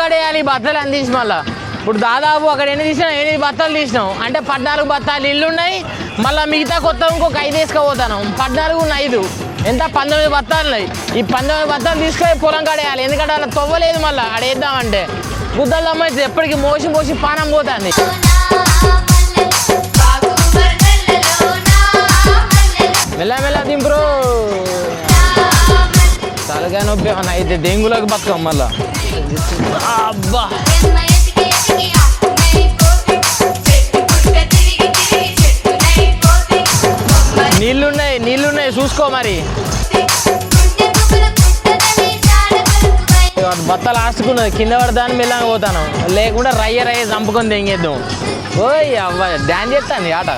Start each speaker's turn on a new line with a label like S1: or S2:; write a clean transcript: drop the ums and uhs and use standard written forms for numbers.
S1: కడేయాలి బత్తలు అందించి మళ్ళీ ఇప్పుడు దాదాపు అక్కడ ఎన్ని తీసినాం 8 బత్తాలు తీసినాం అంటే 14 బత్తాలు ఇల్లు ఉన్నాయి మళ్ళీ మిగతా కొత్త ఇంకొక 5 వేసుకుపోతాను 14 5 ఎంత 19 బత్తాలు ఉన్నాయి ఈ 19 బత్తాలు తీసుకొని పొలం కడేయాలి ఎందుకంటే అలా తవ్వలేదు మళ్ళీ ఆడేద్దామంటే గుద్దలు దమ్మైతే ఎప్పటికీ మోసి మోసి పానం పోతుంది మెల్లమెల్ల దింపురు తలగా నొప్పి ఏమన్నా అయితే డెంగులకు బతకం మళ్ళా అబ్బా నీళ్ళున్నాయి చూసుకో మరి బత్త లాస్ట్కున్నది కింద పడదాన్ని మెల్లగా పోతాను లేకుండా రయ్య చంపుకొని తెంగేద్దాం ఓయ్ అవ్వ డాన్స్ చేస్తాను ఆట